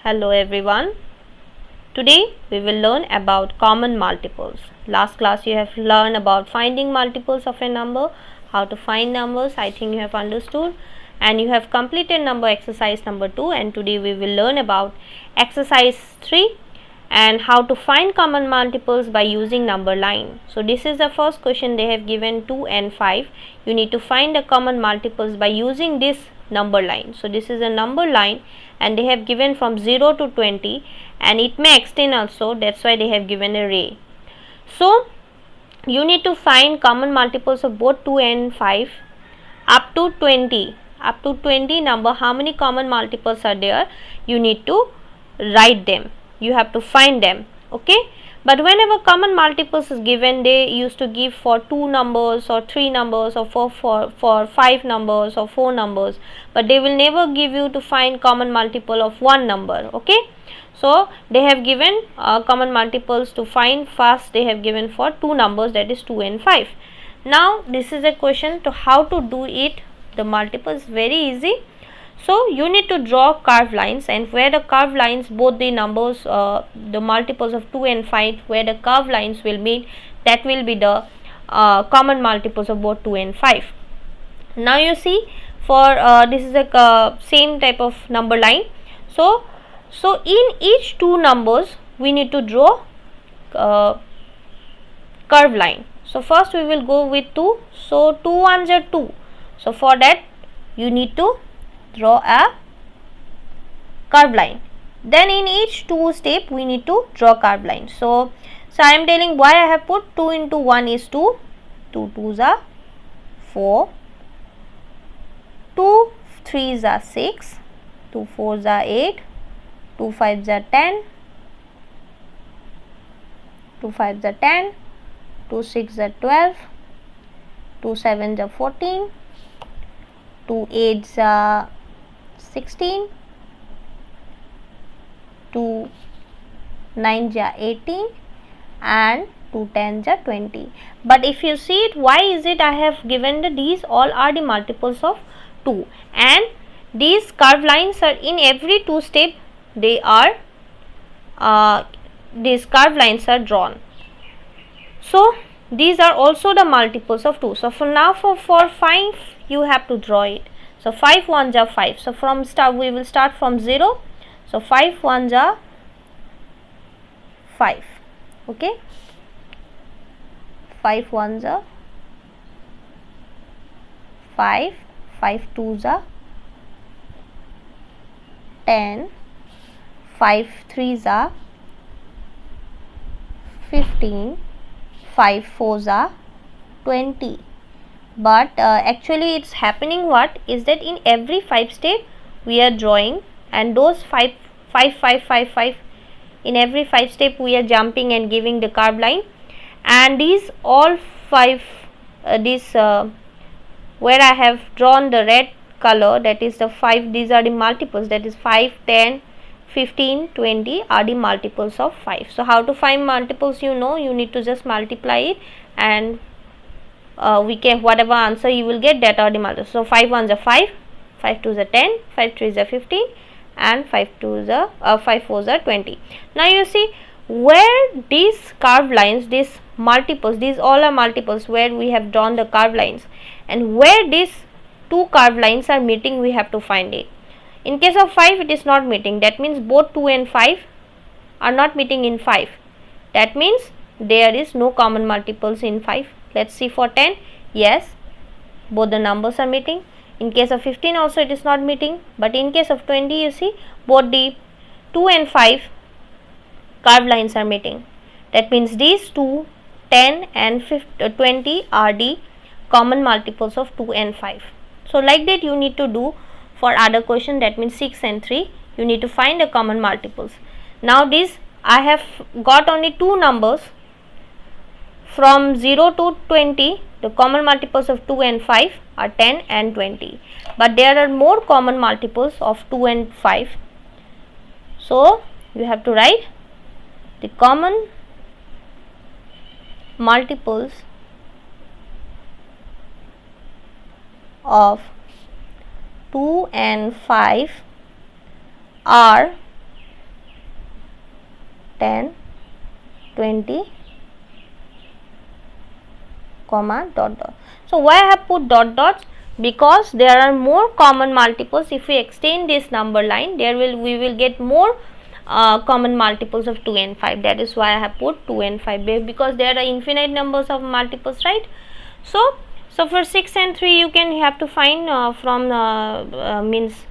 Hello everyone. Today we will learn about common multiples. Last class you have learned about finding multiples of a number, how to find numbers. I think you have understood and you have completed number exercise number 2, and today we will learn about exercise 3 and how to find common multiples by using number line. So this is the first question. They have given 2 and 5. You need to find the common multiples by using this number line. So this is a number line and they have given from 0 to 20, and it may extend also, that's why they have given a ray. So you need to find common multiples of both 2 and 5 up to 20. Up to 20 number, how many common multiples are there? You need to write them. You have to find them. Okay. But whenever common multiples is given, they used to give for 2 numbers or 3 numbers or for 5 numbers or 4 numbers, but they will never give you to find common multiple of one number. Okay. So they have given common multiples to find. First they have given for 2 numbers, that is 2 and 5. Now this is a question to how to do it. The multiple is very easy. So you need to draw curved lines, and where the curved lines, both the numbers, the multiples of 2 and 5, where the curved lines will meet, that will be the common multiples of both 2 and 5. Now you see, for this is a same type of number line. So in each 2 numbers we need to draw curved line. So first we will go with 2. So 2 ones are 2. So for that you need to draw a curved line. Then in each 2 step we need to draw curved line. So I am telling why I have put 2 into 1 is 2, 2 2s are 4, 2 3s are 6, 2 4s are 8, 2 5s are 10, 2 5s are 10, 2 6s are 12, 2 7s are 14, 2 8s are 16, 2 9s are 18, and 2 10s are 20. But if you see it, why is it I have given these all are the multiples of 2, and these curved lines are in every 2 step, they are these curved lines are drawn. So these are also the multiples of 2. So for now for 5 you have to draw it. So 5 ones are 5. So from start we will start from 0. So 5 ones are 5. Okay. 5 ones are 5. 5 twos are 10. 5 threes are 15. 5 fours are 20. But actually it's happening what is that in every 5 step we are drawing, and those 5 in every 5 step we are jumping and giving the curved line, and these all 5 where I have drawn the red color, that is the 5, these are the multiples, that is 5 10 15 20 are the multiples of 5. So how to find multiples, you know, you need to just multiply it, and we can, whatever answer you will get, that are the multiples. So 5 ones are 5, 5 2s are 10, 5 3s are 15, and 5 2s are 5 4s are 20. Now you see where these curved lines, these multiples, these all are multiples where we have drawn the curved lines, and where these 2 curved lines are meeting we have to find it. In case of 5 it is not meeting, that means both 2 and 5 are not meeting in 5. That means there is no common multiples in 5. Let's see for 10. Yes, both the numbers are meeting. In case of 15 also it is not meeting, but in case of 20 you see both the 2 and 5 curved lines are meeting. That means these 2, 10 and 20 are the common multiples of 2 and 5. So like that you need to do for other question, that means 6 and 3 you need to find the common multiples. Now this I have got only 2 numbers from 0 to 20. The common multiples of 2 and 5 are 10 and 20, but there are more common multiples of 2 and 5. So you have to write the common multiples of 2 and 5 are 10, 20, comma dot dot. So why I have put dot dots? Because there are more common multiples. If we extend this number line, we will get more common multiples of 2 and 5. That is why I have put 2 and 5, because there are infinite numbers of multiples, right? So for 6 and 3 you can have to find from means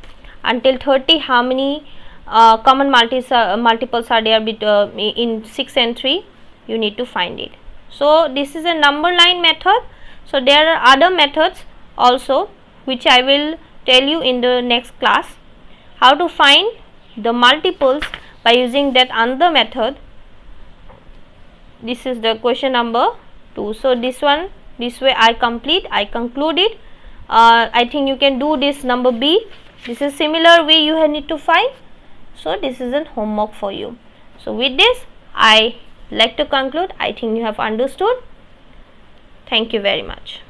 until 30 how many common multiples are there in 6 and 3, you need to find it. So this is a number line method. So there are other methods also which I will tell you in the next class, how to find the multiples by using that another method. This is the question number 2. So this way I conclude it. I think you can do this number B. This is similar way you need to find. So this is a homework for you. So with this I like to conclude. I think you have understood. Thank you very much.